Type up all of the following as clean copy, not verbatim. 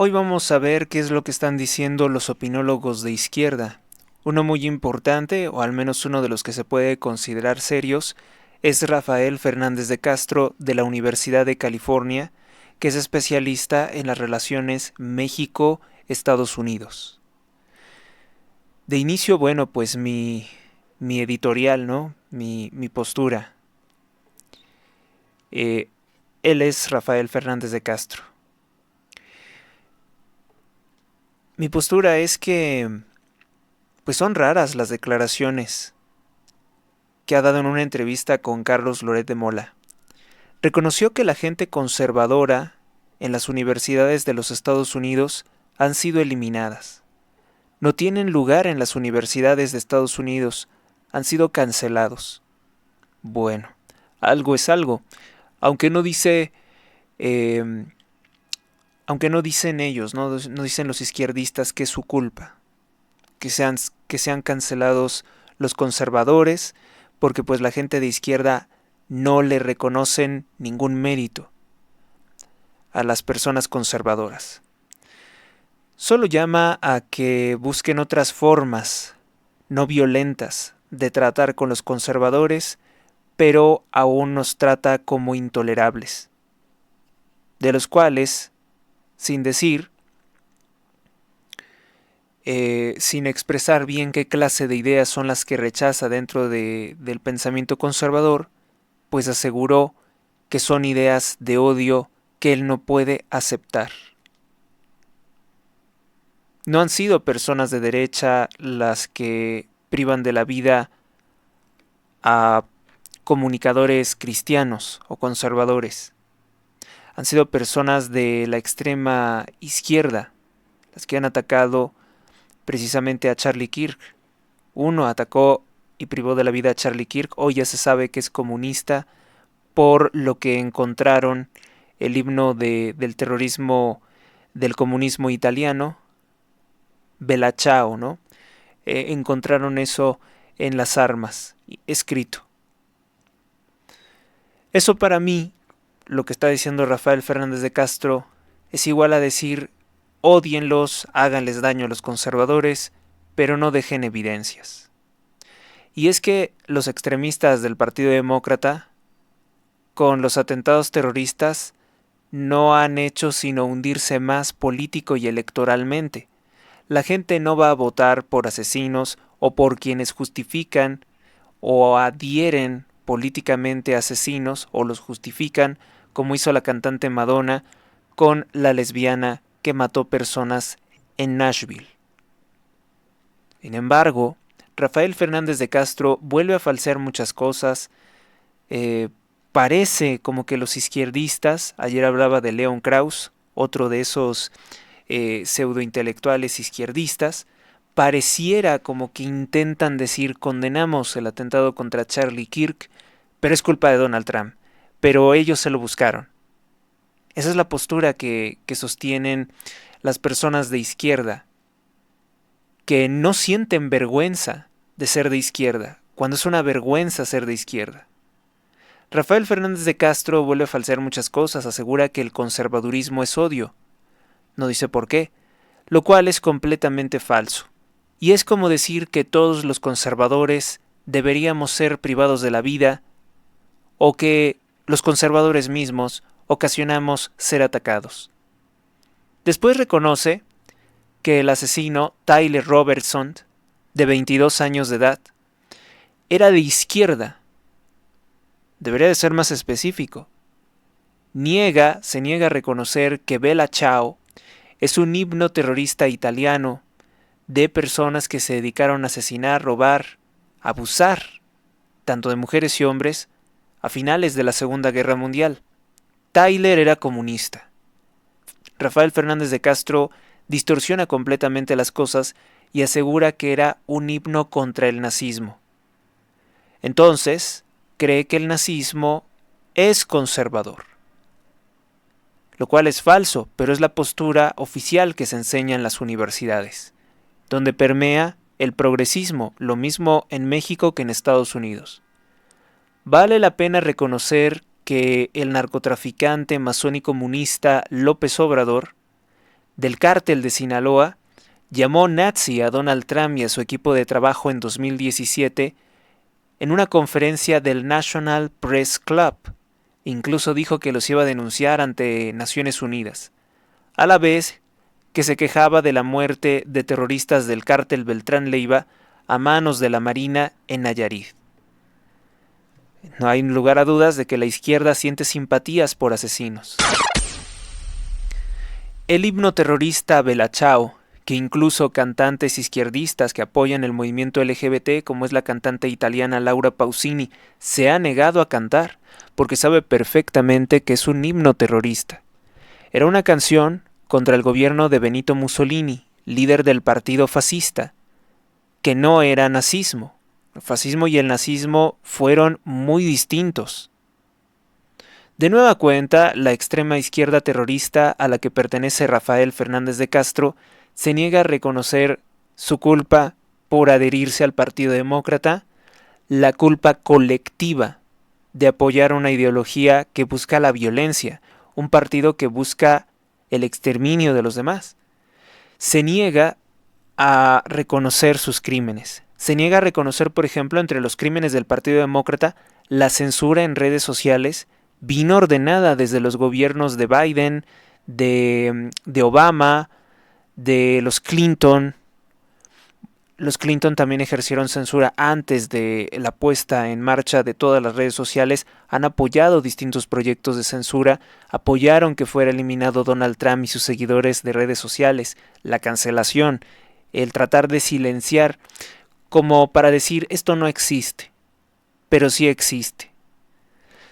Hoy vamos a ver qué es lo que están diciendo los opinólogos de izquierda. Uno muy importante, o al menos uno de los que se puede considerar serios, es Rafael Fernández de Castro de la Universidad de California, que es especialista en las relaciones México-Estados Unidos. De inicio, bueno, pues mi editorial, ¿no? Mi postura. Él es Rafael Fernández de Castro. Mi postura es que pues son raras las declaraciones que ha dado en una entrevista con Carlos Loret de Mola. Reconoció que la gente conservadora en las universidades de los Estados Unidos han sido eliminadas. No tienen lugar en las universidades de Estados Unidos, han sido cancelados. Bueno, algo es algo, aunque no dice, eh, aunque no dicen ellos, no dicen los izquierdistas que es su culpa, que sean cancelados los conservadores, porque pues la gente de izquierda no le reconocen ningún mérito a las personas conservadoras. Solo llama a que busquen otras formas no violentas de tratar con los conservadores, pero aún nos trata como intolerables, de los cuales, sin decir, sin expresar bien qué clase de ideas son las que rechaza dentro del pensamiento conservador, pues aseguró que son ideas de odio que él no puede aceptar. No han sido personas de derecha las que privan de la vida a comunicadores cristianos o conservadores. Han sido personas de la extrema izquierda las que han atacado precisamente a Charlie Kirk. Uno atacó y privó de la vida a Charlie Kirk. Hoy ya se sabe que es comunista por lo que encontraron el himno del terrorismo del comunismo italiano, Bella Ciao, ¿no? Encontraron eso en las armas, escrito. Eso para mí, lo que está diciendo Rafael Fernández de Castro, es igual a decir, ódienlos, háganles daño a los conservadores, pero no dejen evidencias. Y es que los extremistas del Partido Demócrata, con los atentados terroristas, no han hecho sino hundirse más político y electoralmente. La gente no va a votar por asesinos o por quienes justifican o adhieren políticamente a asesinos o los justifican, como hizo la cantante Madonna con la lesbiana que mató personas en Nashville. Sin embargo, Rafael Fernández de Castro vuelve a falsear muchas cosas. Parece como que los izquierdistas, ayer hablaba de Leon Krauss, otro de esos pseudointelectuales izquierdistas, pareciera como que intentan decir condenamos el atentado contra Charlie Kirk, pero es culpa de Donald Trump, pero ellos se lo buscaron. Esa es la postura que sostienen las personas de izquierda, que no sienten vergüenza de ser de izquierda, cuando es una vergüenza ser de izquierda. Rafael Fernández de Castro vuelve a falsear muchas cosas, asegura que el conservadurismo es odio. No dice por qué, lo cual es completamente falso. Y es como decir que todos los conservadores deberíamos ser privados de la vida o que los conservadores mismos ocasionamos ser atacados. Después reconoce que el asesino Tyler Robertson, de 22 años de edad, era de izquierda. Debería de ser más específico. Se niega a reconocer que Bella Ciao es un himno terrorista italiano de personas que se dedicaron a asesinar, robar, abusar, tanto de mujeres y hombres, a finales de la Segunda Guerra Mundial. Tyler era comunista. Rafael Fernández de Castro distorsiona completamente las cosas y asegura que era un himno contra el nazismo. Entonces, cree que el nazismo es conservador, lo cual es falso, pero es la postura oficial que se enseña en las universidades, donde permea el progresismo, lo mismo en México que en Estados Unidos. Vale la pena reconocer que el narcotraficante masón y comunista López Obrador del cártel de Sinaloa, llamó nazi a Donald Trump y a su equipo de trabajo en 2017 en una conferencia del National Press Club. Incluso dijo que los iba a denunciar ante Naciones Unidas, a la vez que se quejaba de la muerte de terroristas del cártel Beltrán Leiva a manos de la Marina en Nayarit. No hay lugar a dudas de que la izquierda siente simpatías por asesinos. El himno terrorista Bella Ciao, que incluso cantantes izquierdistas que apoyan el movimiento LGBT, como es la cantante italiana Laura Pausini, se ha negado a cantar, porque sabe perfectamente que es un himno terrorista. Era una canción contra el gobierno de Benito Mussolini, líder del partido fascista, que no era nazismo. El fascismo y el nazismo fueron muy distintos. De nueva cuenta, la extrema izquierda terrorista a la que pertenece Rafael Fernández de Castro se niega a reconocer su culpa por adherirse al Partido Demócrata, la culpa colectiva de apoyar una ideología que busca la violencia, un partido que busca el exterminio de los demás. Se niega a reconocer sus crímenes. Se niega a reconocer, por ejemplo, entre los crímenes del Partido Demócrata, la censura en redes sociales vino ordenada desde los gobiernos de Biden, de Obama, de los Clinton. Los Clinton también ejercieron censura antes de la puesta en marcha de todas las redes sociales, han apoyado distintos proyectos de censura, apoyaron que fuera eliminado Donald Trump y sus seguidores de redes sociales, la cancelación, el tratar de silenciar, como para decir esto no existe, pero sí existe.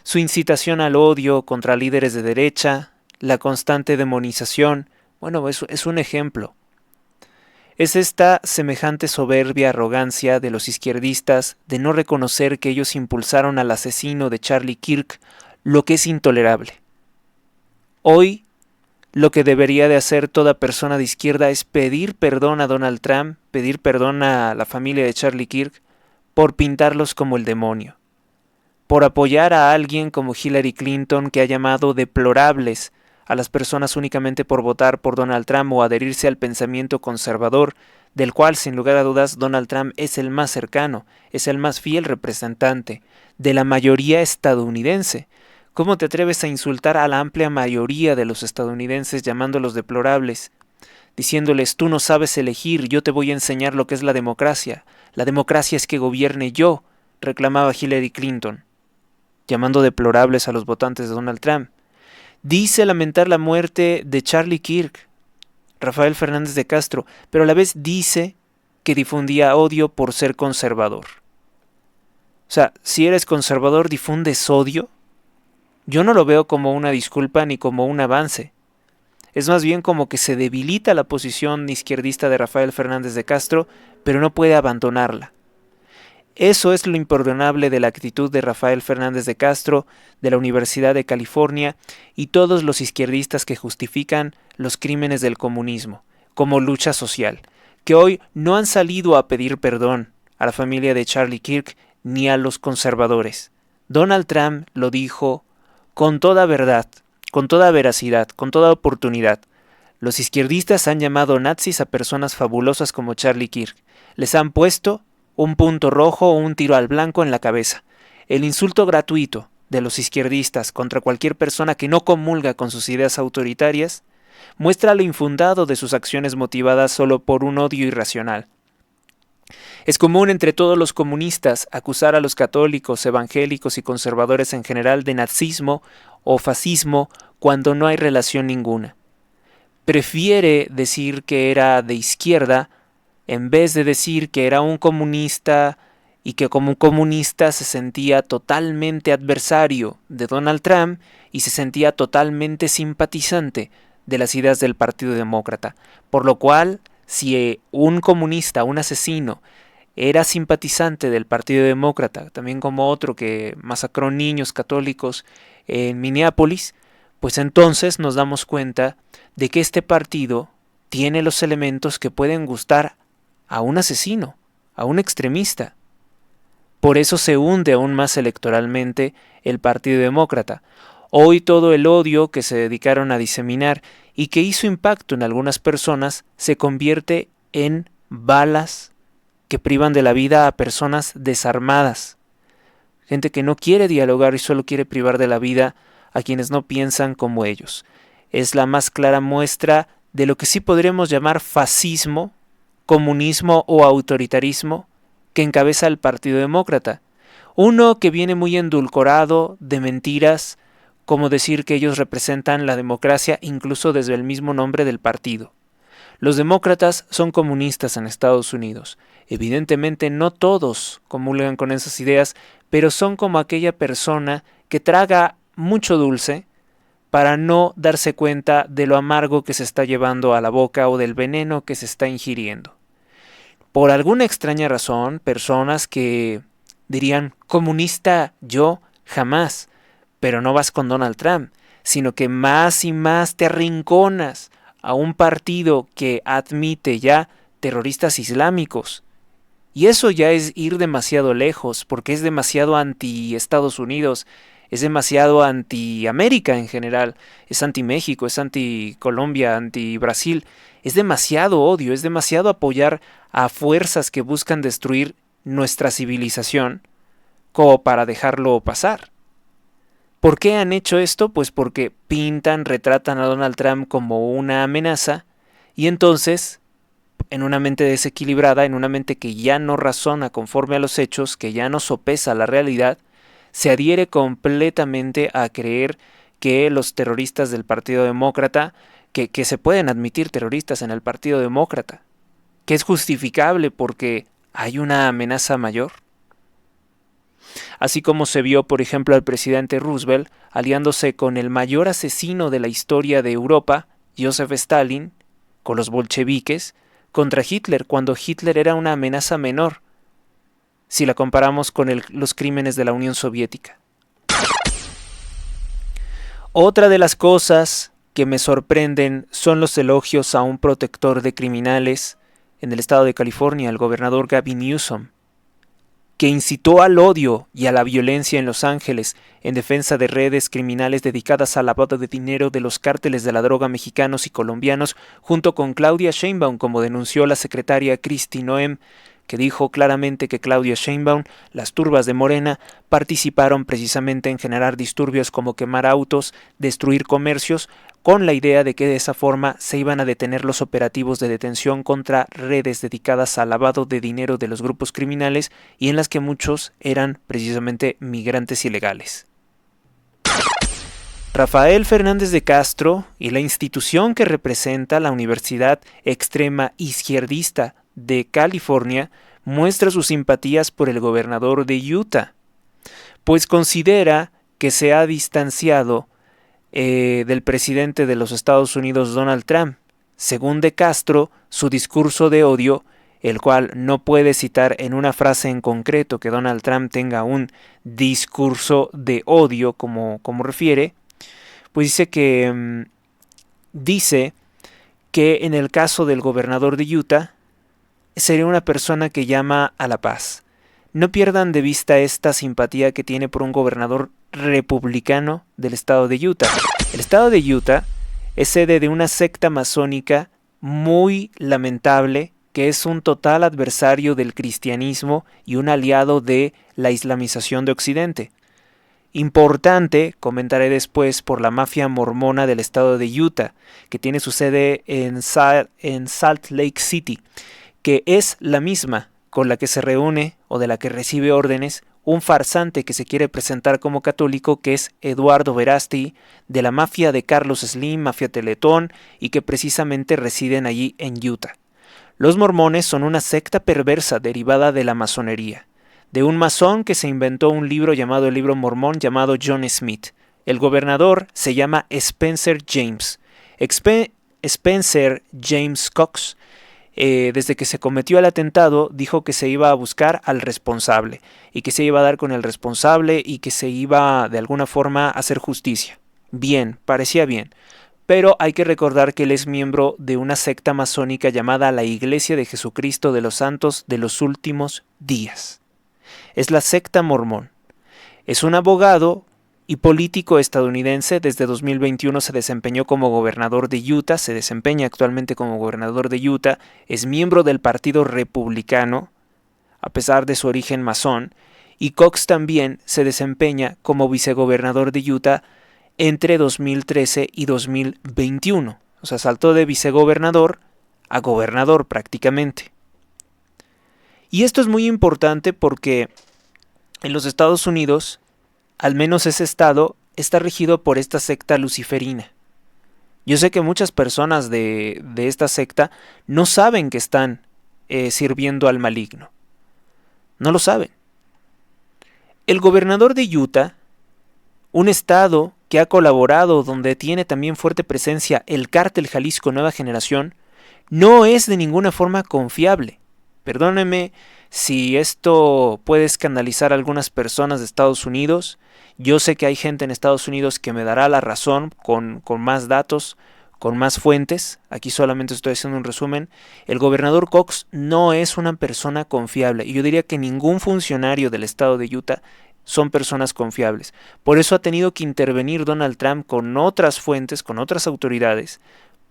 Su incitación al odio contra líderes de derecha, la constante demonización, bueno, es un ejemplo. Es esta semejante soberbia arrogancia de los izquierdistas de no reconocer que ellos impulsaron al asesino de Charlie Kirk, lo que es intolerable. Hoy, lo que debería de hacer toda persona de izquierda es pedir perdón a Donald Trump, pedir perdón a la familia de Charlie Kirk por pintarlos como el demonio, por apoyar a alguien como Hillary Clinton que ha llamado deplorables a las personas únicamente por votar por Donald Trump o adherirse al pensamiento conservador, del cual sin lugar a dudas Donald Trump es el más cercano, es el más fiel representante de la mayoría estadounidense. ¿Cómo te atreves a insultar a la amplia mayoría de los estadounidenses llamándolos deplorables? Diciéndoles tú no sabes elegir, yo te voy a enseñar lo que es la democracia. La democracia es que gobierne yo, reclamaba Hillary Clinton, llamando deplorables a los votantes de Donald Trump. Dice lamentar la muerte de Charlie Kirk, Rafael Fernández de Castro, pero a la vez dice que difundía odio por ser conservador. O sea, si eres conservador, ¿difundes odio? Yo no lo veo como una disculpa ni como un avance. Es más bien como que se debilita la posición izquierdista de Rafael Fernández de Castro, pero no puede abandonarla. Eso es lo imperdonable de la actitud de Rafael Fernández de Castro, de la Universidad de California y todos los izquierdistas que justifican los crímenes del comunismo como lucha social, que hoy no han salido a pedir perdón a la familia de Charlie Kirk ni a los conservadores. Donald Trump lo dijo con toda verdad, con toda veracidad, con toda oportunidad. Los izquierdistas han llamado nazis a personas fabulosas como Charlie Kirk. Les han puesto un punto rojo o un tiro al blanco en la cabeza. El insulto gratuito de los izquierdistas contra cualquier persona que no comulga con sus ideas autoritarias muestra lo infundado de sus acciones motivadas solo por un odio irracional. Es común entre todos los comunistas acusar a los católicos, evangélicos y conservadores en general de nazismo o fascismo cuando no hay relación ninguna. Prefiere decir que era de izquierda en vez de decir que era un comunista y que como un comunista se sentía totalmente adversario de Donald Trump y se sentía totalmente simpatizante de las ideas del Partido Demócrata. Por lo cual, si un comunista, un asesino, era simpatizante del Partido Demócrata, también como otro que masacró niños católicos en Minneapolis, pues entonces nos damos cuenta de que este partido tiene los elementos que pueden gustar a un asesino, a un extremista. Por eso se hunde aún más electoralmente el Partido Demócrata. Hoy todo el odio que se dedicaron a diseminar y que hizo impacto en algunas personas se convierte en balas que privan de la vida a personas desarmadas. Gente que no quiere dialogar y solo quiere privar de la vida a quienes no piensan como ellos. Es la más clara muestra de lo que sí podremos llamar fascismo, comunismo o autoritarismo que encabeza el Partido Demócrata. Uno que viene muy endulcorado de mentiras, como decir que ellos representan la democracia incluso desde el mismo nombre del partido. Los demócratas son comunistas en Estados Unidos. Evidentemente no todos comulgan con esas ideas, pero son como aquella persona que traga mucho dulce para no darse cuenta de lo amargo que se está llevando a la boca o del veneno que se está ingiriendo. Por alguna extraña razón, personas que dirían, comunista yo jamás, pero no vas con Donald Trump, sino que más y más te arrinconas a un partido que admite ya terroristas islámicos. Y eso ya es ir demasiado lejos, porque es demasiado anti-Estados Unidos, es demasiado anti-América en general, es anti-México, es anti-Colombia, anti-Brasil, es demasiado odio, es demasiado apoyar a fuerzas que buscan destruir nuestra civilización como para dejarlo pasar. ¿Por qué han hecho esto? Pues porque pintan, retratan a Donald Trump como una amenaza y entonces, en una mente desequilibrada, en una mente que ya no razona conforme a los hechos, que ya no sopesa la realidad, se adhiere completamente a creer que los terroristas del Partido Demócrata, que se pueden admitir terroristas en el Partido Demócrata, que es justificable porque hay una amenaza mayor. Así como se vio, por ejemplo, al presidente Roosevelt aliándose con el mayor asesino de la historia de Europa, Joseph Stalin, con los bolcheviques, contra Hitler, cuando Hitler era una amenaza menor, si la comparamos con los crímenes de la Unión Soviética. Otra de las cosas que me sorprenden son los elogios a un protector de criminales en el estado de California, el gobernador Gavin Newsom, que incitó al odio y a la violencia en Los Ángeles en defensa de redes criminales dedicadas al lavado de dinero de los cárteles de la droga mexicanos y colombianos, junto con Claudia Sheinbaum, como denunció la secretaria Kristi Noem, que dijo claramente que Claudia Sheinbaum, las turbas de Morena, participaron precisamente en generar disturbios como quemar autos, destruir comercios, con la idea de que de esa forma se iban a detener los operativos de detención contra redes dedicadas al lavado de dinero de los grupos criminales y en las que muchos eran precisamente migrantes ilegales. Rafael Fernández de Castro y la institución que representa la Universidad Extrema Izquierdista de California muestra sus simpatías por el gobernador de Utah, pues considera que se ha distanciado del presidente de los Estados Unidos, Donald Trump. Según De Castro, su discurso de odio, el cual no puede citar en una frase en concreto que Donald Trump tenga un discurso de odio como refiere, pues dice que en el caso del gobernador de Utah sería una persona que llama a la paz. No pierdan de vista esta simpatía que tiene por un gobernador republicano del estado de Utah. El estado de Utah es sede de una secta masónica muy lamentable que es un total adversario del cristianismo y un aliado de la islamización de Occidente. Importante, comentaré después, por la mafia mormona del estado de Utah, que tiene su sede en Salt Lake City, que es la misma con la que se reúne o de la que recibe órdenes un farsante que se quiere presentar como católico, que es Eduardo Verástegui, de la mafia de Carlos Slim, mafia Teletón, y que precisamente residen allí en Utah. Los mormones son una secta perversa derivada de la masonería, de un masón que se inventó un libro llamado el Libro Mormón, llamado John Smith. El gobernador se llama Spencer James. Spencer James Cox, desde que se cometió el atentado, dijo que se iba a buscar al responsable y que se iba a dar con el responsable y que se iba de alguna forma a hacer justicia. Bien, parecía bien, pero hay que recordar que él es miembro de una secta masónica llamada la Iglesia de Jesucristo de los Santos de los Últimos Días. Es la secta mormón. Es un abogado y político estadounidense. Desde 2021 se desempeñó como gobernador de Utah, se desempeña actualmente como gobernador de Utah, es miembro del Partido Republicano, a pesar de su origen masón, y Cox también se desempeña como vicegobernador de Utah entre 2013 y 2021. O sea, saltó de vicegobernador a gobernador prácticamente. Y esto es muy importante porque en los Estados Unidos, al menos ese estado, está regido por esta secta luciferina. Yo sé que muchas personas de esta secta no saben que están sirviendo al maligno. No lo saben. El gobernador de Utah, un estado que ha colaborado, donde tiene también fuerte presencia el cártel Jalisco Nueva Generación, no es de ninguna forma confiable. Perdóneme si esto puede escandalizar a algunas personas de Estados Unidos. Yo sé que hay gente en Estados Unidos que me dará la razón con más datos, con más fuentes. Aquí solamente estoy haciendo un resumen. El gobernador Cox no es una persona confiable. Y yo diría que ningún funcionario del estado de Utah son personas confiables. Por eso ha tenido que intervenir Donald Trump con otras fuentes, con otras autoridades,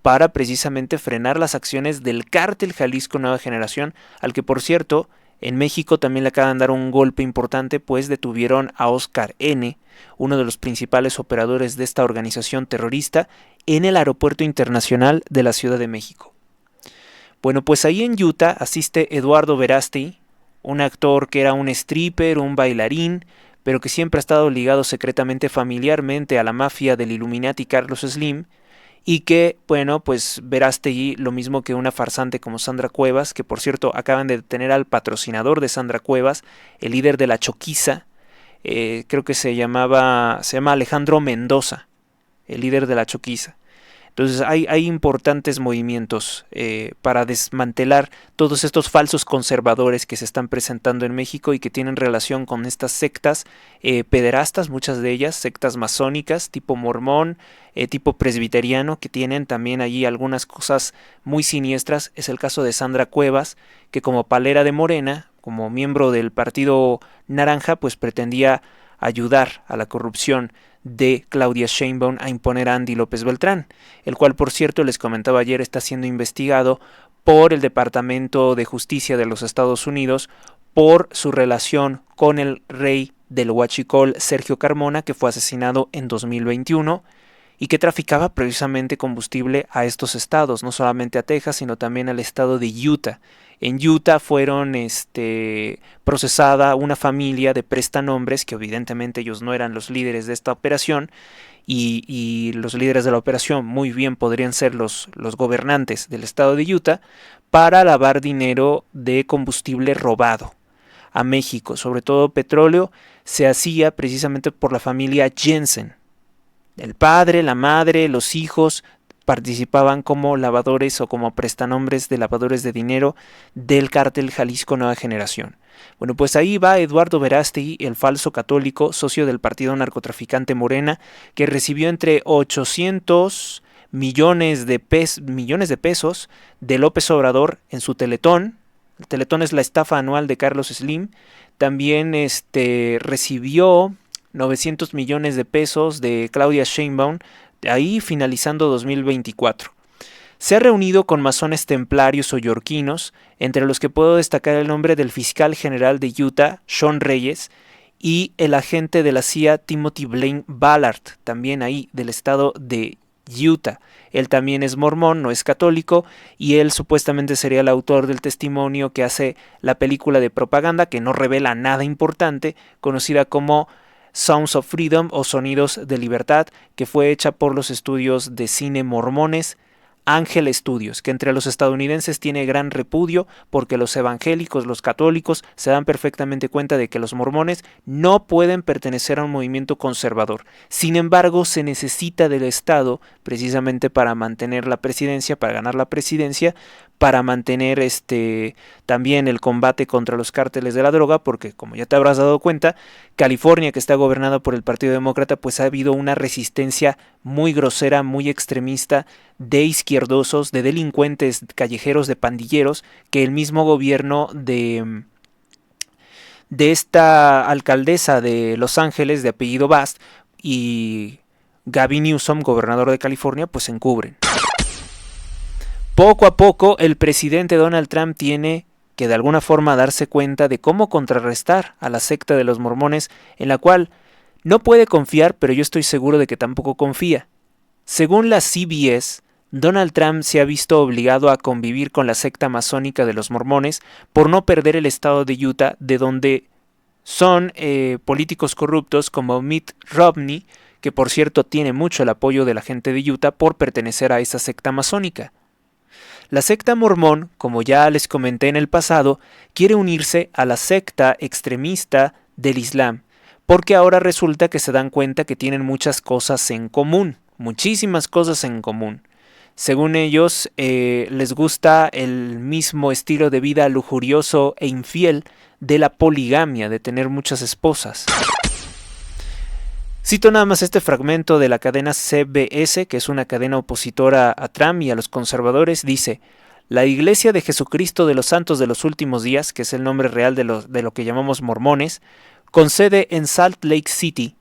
para precisamente frenar las acciones del cártel Jalisco Nueva Generación, al que por cierto en México también le acaban de dar un golpe importante, pues detuvieron a Oscar N., uno de los principales operadores de esta organización terrorista, en el aeropuerto internacional de la Ciudad de México. Bueno, pues ahí en Utah asiste Eduardo Verástegui, un actor que era un stripper, un bailarín, pero que siempre ha estado ligado secretamente familiarmente a la mafia del Illuminati Carlos Slim, y que, bueno, pues Verástegui, lo mismo que una farsante como Sandra Cuevas, que por cierto acaban de detener al patrocinador de Sandra Cuevas, el líder de la Choquiza, creo que se llama Alejandro Mendoza, el líder de la Choquiza. Entonces hay importantes movimientos para desmantelar todos estos falsos conservadores que se están presentando en México y que tienen relación con estas sectas pederastas, muchas de ellas, sectas masónicas, tipo mormón, tipo presbiteriano, que tienen también allí algunas cosas muy siniestras. Es el caso de Sandra Cuevas, que como palera de Morena, como miembro del Partido Naranja, pues pretendía ayudar a la corrupción de Claudia Sheinbaum a imponer a Andy López Beltrán, el cual, por cierto, les comentaba ayer, está siendo investigado por el Departamento de Justicia de los Estados Unidos por su relación con el rey del huachicol Sergio Carmona, que fue asesinado en 2021 y que traficaba precisamente combustible a estos estados, no solamente a Texas, sino también al estado de Utah. En Utah fueron procesada una familia de prestanombres, que evidentemente ellos no eran los líderes de esta operación, y los líderes de la operación muy bien podrían ser los gobernantes del estado de Utah, para lavar dinero de combustible robado a México, sobre todo petróleo. Se hacía precisamente por la familia Jensen. El padre, la madre, los hijos participaban como lavadores o como prestanombres de lavadores de dinero del cártel Jalisco Nueva Generación. Bueno, pues ahí va Eduardo Verástegui, el falso católico, socio del partido narcotraficante Morena, que recibió entre 800 millones de pesos de López Obrador en su Teletón. El Teletón es la estafa anual de Carlos Slim. También recibió 900 millones de pesos de Claudia Sheinbaum, ahí finalizando 2024. Se ha reunido con masones templarios o yorquinos, entre los que puedo destacar el nombre del fiscal general de Utah, Sean Reyes, y el agente de la CIA, Timothy Blaine Ballard, también ahí del estado de Utah. Él también es mormón, no es católico, y él supuestamente sería el autor del testimonio que hace la película de propaganda, que no revela nada importante, conocida como Sounds of Freedom o Sonidos de Libertad, que fue hecha por los estudios de cine mormones Ángel Studios, que entre los estadounidenses tiene gran repudio porque los evangélicos, los católicos, se dan perfectamente cuenta de que los mormones no pueden pertenecer a un movimiento conservador. Sin embargo, se necesita del Estado precisamente para mantener la presidencia, para ganar la presidencia, para mantener también el combate contra los cárteles de la droga, porque como ya te habrás dado cuenta, California, que está gobernada por el Partido Demócrata, pues ha habido una resistencia muy grosera, muy extremista de izquierdosos, de delincuentes callejeros, de pandilleros, que el mismo gobierno de esta alcaldesa de Los Ángeles, de apellido Bast, y Gavin Newsom, gobernador de California, pues se encubren. Poco a poco el presidente Donald Trump tiene que de alguna forma darse cuenta de cómo contrarrestar a la secta de los mormones, en la cual no puede confiar, pero yo estoy seguro de que tampoco confía. Según la CBS, Donald Trump se ha visto obligado a convivir con la secta masónica de los mormones por no perder el estado de Utah, de donde son políticos corruptos como Mitt Romney, que por cierto tiene mucho el apoyo de la gente de Utah por pertenecer a esa secta masónica. La secta mormón, como ya les comenté en el pasado, quiere unirse a la secta extremista del Islam, porque ahora resulta que se dan cuenta que tienen muchas cosas en común, muchísimas cosas en común. Según ellos, les gusta el mismo estilo de vida lujurioso e infiel de la poligamia, de tener muchas esposas. Cito nada más este fragmento de la cadena CBS, que es una cadena opositora a Trump y a los conservadores. Dice: la Iglesia de Jesucristo de los Santos de los Últimos Días, que es el nombre real de lo que llamamos mormones, con sede en Salt Lake City,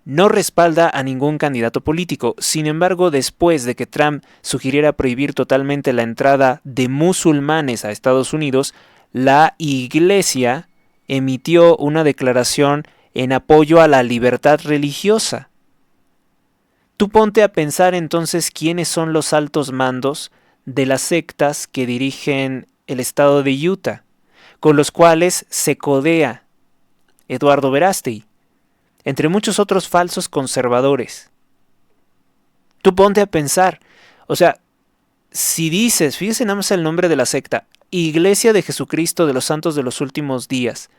no respalda a ningún candidato político. Sin embargo, después de que Trump sugiriera prohibir totalmente la entrada de musulmanes a Estados Unidos, la Iglesia emitió una declaración en apoyo a la libertad religiosa. Tú ponte a pensar entonces quiénes son los altos mandos de las sectas que dirigen el estado de Utah, con los cuales se codea Eduardo Verástegui, entre muchos otros falsos conservadores. Tú ponte a pensar, o sea, si dices, fíjese nada más el nombre de la secta, Iglesia de Jesucristo de los Santos de los Últimos Días,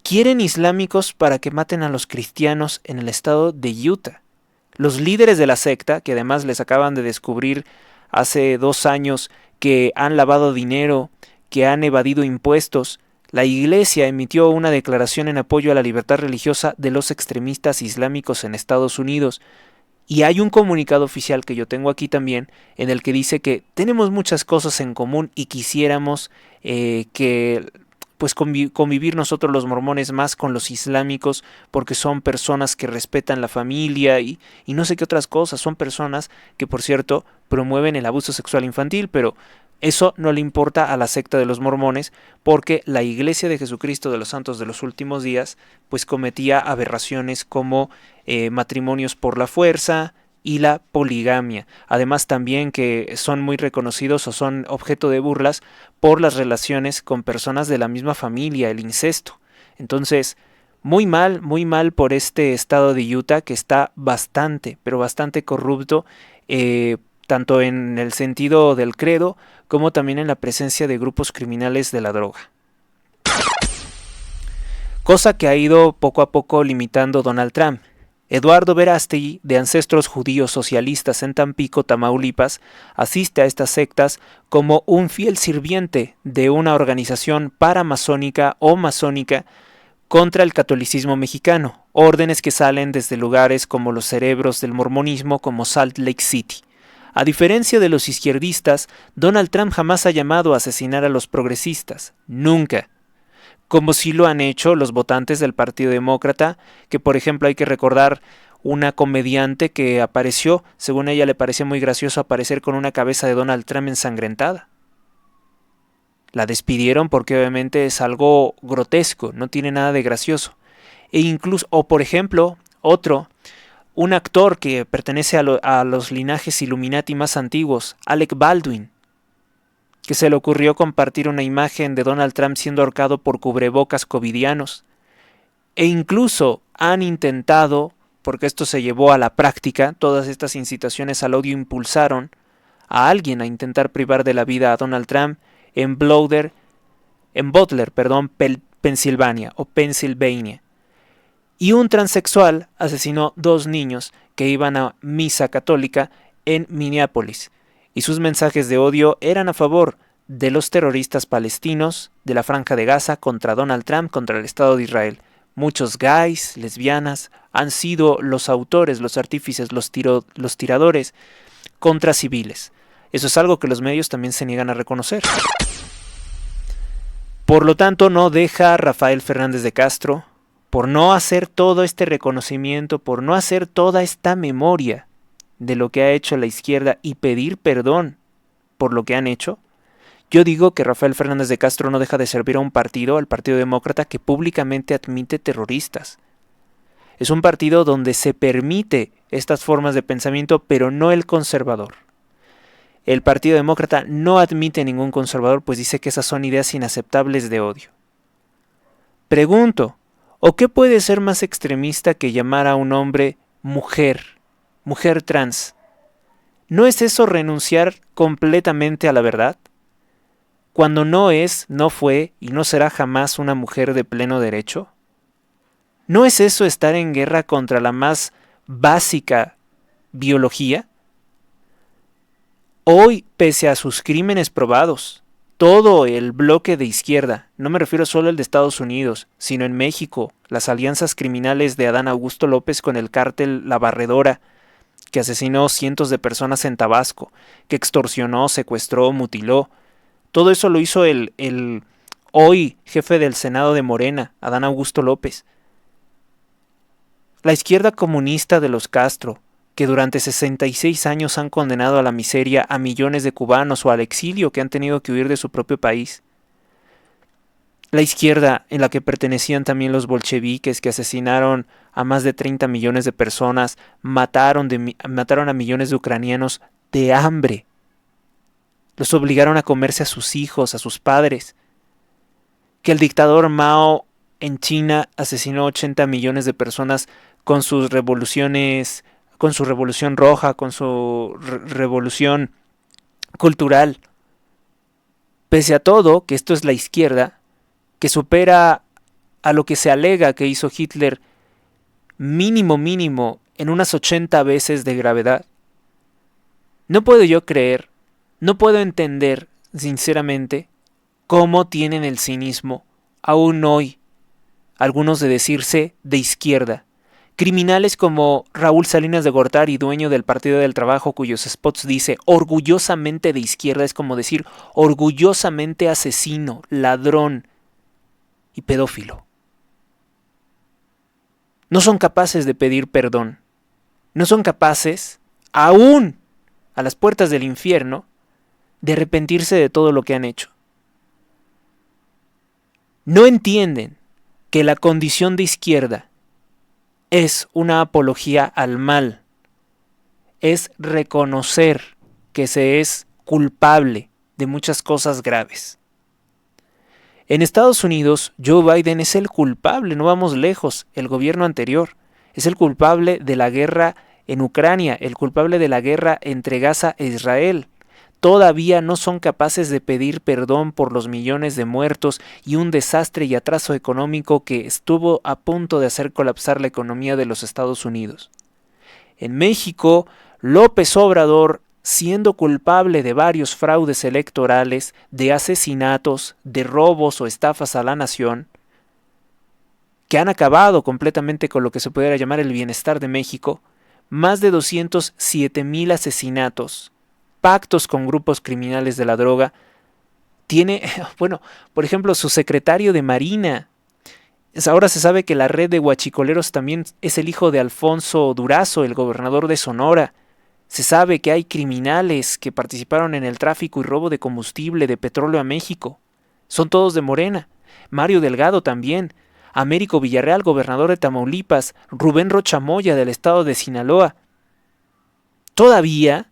quieren islámicos para que maten a los cristianos en el estado de Utah. Los líderes de la secta, que además les acaban de descubrir hace 2 años que han lavado dinero, que han evadido impuestos, la Iglesia emitió una declaración en apoyo a la libertad religiosa de los extremistas islámicos en Estados Unidos. Y hay un comunicado oficial que yo tengo aquí también, en el que dice que tenemos muchas cosas en común y quisiéramos que pues convivir nosotros los mormones más con los islámicos, porque son personas que respetan la familia y no sé qué otras cosas. Son personas que, por cierto, promueven el abuso sexual infantil, pero eso no le importa a la secta de los mormones, porque la Iglesia de Jesucristo de los Santos de los Últimos Días pues cometía aberraciones como matrimonios por la fuerza y la poligamia. Además también que son muy reconocidos o son objeto de burlas por las relaciones con personas de la misma familia, el incesto. Entonces, muy mal por este estado de Utah, que está bastante, pero bastante corrupto, tanto en el sentido del credo como también en la presencia de grupos criminales de la droga. Cosa que ha ido poco a poco limitando Donald Trump. Eduardo Verástegui, de ancestros judíos socialistas en Tampico, Tamaulipas, asiste a estas sectas como un fiel sirviente de una organización paramasónica o masónica contra el catolicismo mexicano, órdenes que salen desde lugares como los cerebros del mormonismo, como Salt Lake City. A diferencia de los izquierdistas, Donald Trump jamás ha llamado a asesinar a los progresistas, nunca. Como sí lo han hecho los votantes del Partido Demócrata, que por ejemplo hay que recordar una comediante que apareció, según ella le parecía muy gracioso aparecer con una cabeza de Donald Trump ensangrentada. La despidieron porque obviamente es algo grotesco, no tiene nada de gracioso. E incluso, o por ejemplo, un actor que pertenece a los linajes Illuminati más antiguos, Alec Baldwin, que se le ocurrió compartir una imagen de Donald Trump siendo ahorcado por cubrebocas covidianos. E incluso han intentado, porque esto se llevó a la práctica, todas estas incitaciones al odio impulsaron a alguien a intentar privar de la vida a Donald Trump en Butler, Pensilvania. Y un transexual asesinó 2 niños que iban a misa católica en Minneapolis. Y sus mensajes de odio eran a favor de los terroristas palestinos de la Franja de Gaza contra Donald Trump, contra el Estado de Israel. Muchos gays, lesbianas, han sido los autores, los artífices, los tiradores contra civiles. Eso es algo que los medios también se niegan a reconocer. Por lo tanto, no deja Rafael Fernández de Castro, por no hacer todo este reconocimiento, por no hacer toda esta memoria de lo que ha hecho la izquierda y pedir perdón por lo que han hecho, yo digo que Rafael Fernández de Castro no deja de servir a un partido, al Partido Demócrata, que públicamente admite terroristas. Es un partido donde se permite estas formas de pensamiento, pero no el conservador. El Partido Demócrata no admite ningún conservador, pues dice que esas son ideas inaceptables de odio. Pregunto, ¿o qué puede ser más extremista que llamar a un hombre mujer trans? ¿No es eso renunciar completamente a la verdad? Cuando no es, no fue y no será jamás una mujer de pleno derecho. ¿No es eso estar en guerra contra la más básica biología? Hoy, pese a sus crímenes probados, todo el bloque de izquierda, no me refiero solo al de Estados Unidos, sino en México, las alianzas criminales de Adán Augusto López con el cártel La Barredora, que asesinó cientos de personas en Tabasco, que extorsionó, secuestró, mutiló. Todo eso lo hizo el hoy jefe del Senado de Morena, Adán Augusto López. La izquierda comunista de los Castro, que durante 66 años han condenado a la miseria a millones de cubanos o al exilio que han tenido que huir de su propio país. La izquierda en la que pertenecían también los bolcheviques, que asesinaron a más de 30 millones de personas, mataron a millones de ucranianos de hambre. Los obligaron a comerse a sus hijos, a sus padres. Que el dictador Mao en China asesinó 80 millones de personas con sus revoluciones, con su revolución roja, con su revolución cultural. Pese a todo, que esto es la izquierda, que supera a lo que se alega que hizo Hitler mínimo en unas 80 veces de gravedad. No puedo yo creer, no puedo entender, sinceramente, cómo tienen el cinismo, aún hoy, algunos de decirse de izquierda. Criminales como Raúl Salinas de Gortari, dueño del Partido del Trabajo, cuyos spots dice orgullosamente de izquierda, es como decir orgullosamente asesino, ladrón y pedófilo. No son capaces de pedir perdón. No son capaces, aún a las puertas del infierno, de arrepentirse de todo lo que han hecho. No entienden que la condición de izquierda es una apología al mal. Es reconocer que se es culpable de muchas cosas graves. En Estados Unidos, Joe Biden es el culpable, no vamos lejos, el gobierno anterior. Es el culpable de la guerra en Ucrania, el culpable de la guerra entre Gaza e Israel. Todavía no son capaces de pedir perdón por los millones de muertos y un desastre y atraso económico que estuvo a punto de hacer colapsar la economía de los Estados Unidos. En México, López Obrador, siendo culpable de varios fraudes electorales, de asesinatos, de robos o estafas a la nación, que han acabado completamente con lo que se pudiera llamar el bienestar de México, más de 207,000 asesinatos, pactos con grupos criminales de la droga, tiene, bueno, por ejemplo, su secretario de Marina. Ahora se sabe que la red de huachicoleros también es el hijo de Alfonso Durazo, el gobernador de Sonora. Se sabe que hay criminales que participaron en el tráfico y robo de combustible de petróleo a México. Son todos de Morena. Mario Delgado también. Américo Villarreal, gobernador de Tamaulipas. Rubén Rocha Moya, del estado de Sinaloa. Todavía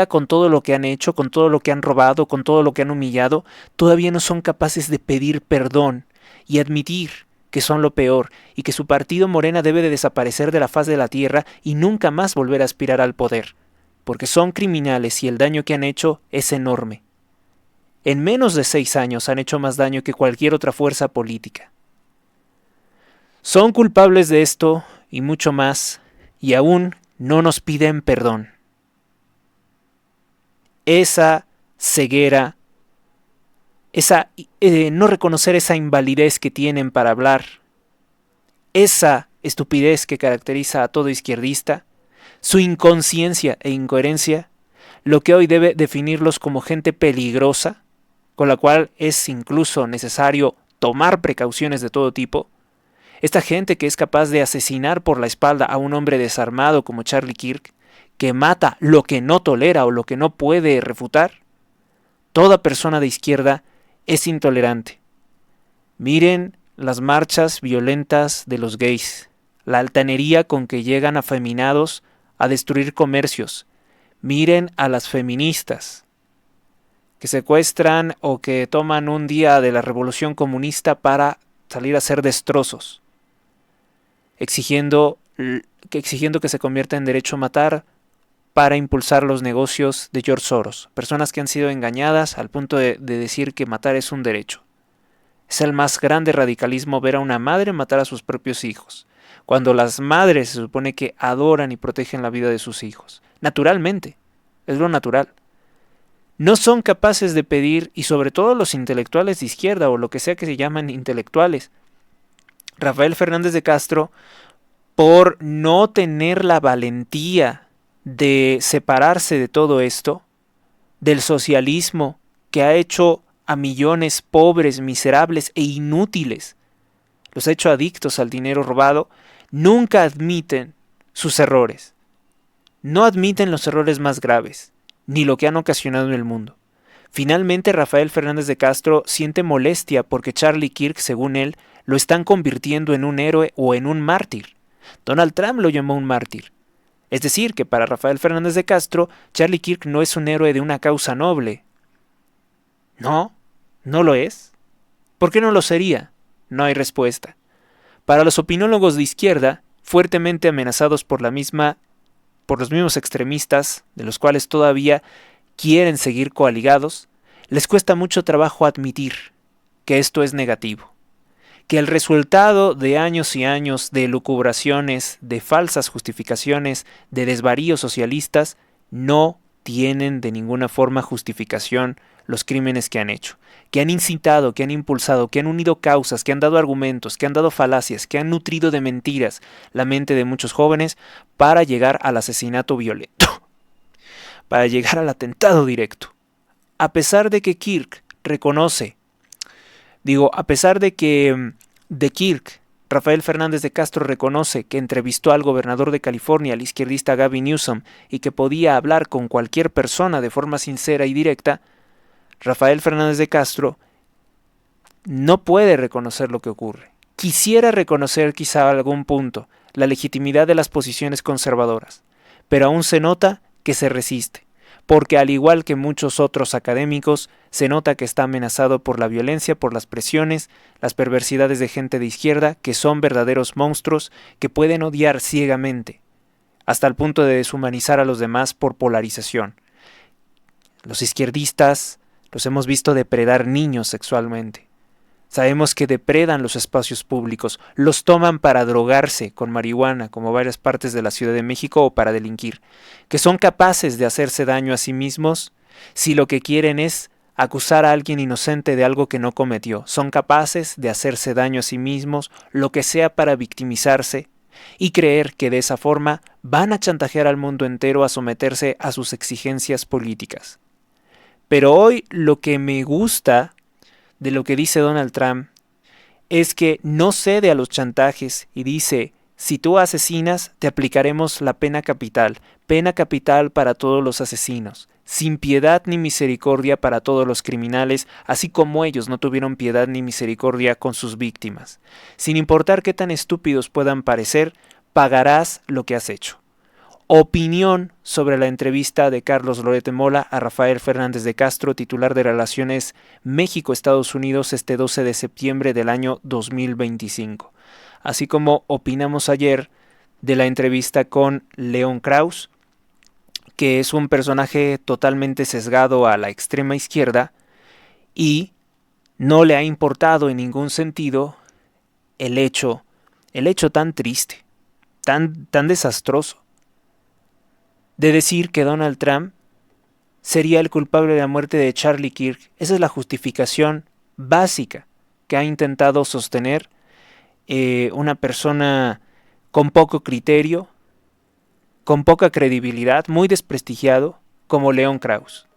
con todo lo que han hecho, con todo lo que han robado, con todo lo que han humillado, todavía no son capaces de pedir perdón y admitir que son lo peor y que su partido Morena debe de desaparecer de la faz de la tierra y nunca más volver a aspirar al poder, porque son criminales y el daño que han hecho es enorme. En menos de 6 años han hecho más daño que cualquier otra fuerza política. Son culpables de esto y mucho más, y aún no nos piden perdón. Esa ceguera, no reconocer esa invalidez que tienen para hablar, esa estupidez que caracteriza a todo izquierdista, su inconsciencia e incoherencia, lo que hoy debe definirlos como gente peligrosa, con la cual es incluso necesario tomar precauciones de todo tipo, Esta gente que es capaz de asesinar por la espalda a un hombre desarmado como Charlie Kirk, que mata lo que no tolera o lo que no puede refutar, toda persona de izquierda es intolerante. Miren las marchas violentas de los gays, la altanería con que llegan afeminados a destruir comercios. Miren a las feministas que secuestran o que toman un día de la revolución comunista para salir a hacer destrozos, exigiendo que se convierta en derecho a matar para impulsar los negocios de George Soros. Personas que han sido engañadas al punto de decir que matar es un derecho. Es el más grande radicalismo ver a una madre matar a sus propios hijos, cuando las madres se supone que adoran y protegen la vida de sus hijos. Naturalmente, es lo natural. No son capaces de pedir, y sobre todo los intelectuales de izquierda o lo que sea que se llaman intelectuales. Rafael Fernández de Castro, por no tener la valentía de separarse de todo esto, del socialismo que ha hecho a millones pobres, miserables e inútiles, los ha hecho adictos al dinero robado, nunca admiten sus errores. No admiten los errores más graves, ni lo que han ocasionado en el mundo. Finalmente, Rafael Fernández de Castro siente molestia porque Charlie Kirk, según él, lo están convirtiendo en un héroe o en un mártir. Donald Trump lo llamó un mártir. Es decir, que para Rafael Fernández de Castro, Charlie Kirk no es un héroe de una causa noble. No, no lo es. ¿Por qué no lo sería? No hay respuesta. Para los opinólogos de izquierda, fuertemente amenazados por los mismos extremistas, de los cuales todavía quieren seguir coaligados, les cuesta mucho trabajo admitir que esto es negativo, que el resultado de años y años de elucubraciones, de falsas justificaciones, de desvaríos socialistas, no tienen de ninguna forma justificación los crímenes que han hecho, que han incitado, que han impulsado, que han unido causas, que han dado argumentos, que han dado falacias, que han nutrido de mentiras la mente de muchos jóvenes para llegar al asesinato violento, para llegar al atentado directo. A pesar de que Kirk reconoce, a pesar de que Kirk, Rafael Fernández de Castro reconoce que entrevistó al gobernador de California, el izquierdista Gavin Newsom, y que podía hablar con cualquier persona de forma sincera y directa, Rafael Fernández de Castro no puede reconocer lo que ocurre. Quisiera reconocer quizá a algún punto la legitimidad de las posiciones conservadoras, pero aún se nota que se resiste, porque al igual que muchos otros académicos, se nota que está amenazado por la violencia, por las presiones, las perversidades de gente de izquierda, que son verdaderos monstruos que pueden odiar ciegamente, hasta el punto de deshumanizar a los demás por polarización. Los izquierdistas los hemos visto depredar niños sexualmente. Sabemos que depredan los espacios públicos, los toman para drogarse con marihuana, como varias partes de la Ciudad de México, o para delinquir, que son capaces de hacerse daño a sí mismos si lo que quieren es acusar a alguien inocente de algo que no cometió. Son capaces de hacerse daño a sí mismos, lo que sea para victimizarse, y creer que de esa forma van a chantajear al mundo entero a someterse a sus exigencias políticas. Pero hoy lo que me gusta de lo que dice Donald Trump es que no cede a los chantajes y dice: si tú asesinas, te aplicaremos la pena capital para todos los asesinos, sin piedad ni misericordia para todos los criminales, así como ellos no tuvieron piedad ni misericordia con sus víctimas. Sin importar qué tan estúpidos puedan parecer, pagarás lo que has hecho. Opinión sobre la entrevista de Carlos Loret de Mola a Rafael Fernández de Castro, titular de Relaciones México-Estados Unidos, este 12 de septiembre del año 2025. Así como opinamos ayer de la entrevista con León Krauss, que es un personaje totalmente sesgado a la extrema izquierda y no le ha importado en ningún sentido el hecho tan triste, tan desastroso, de decir que Donald Trump sería el culpable de la muerte de Charlie Kirk. Esa es la justificación básica que ha intentado sostener una persona con poco criterio, con poca credibilidad, muy desprestigiado, como León Krauss.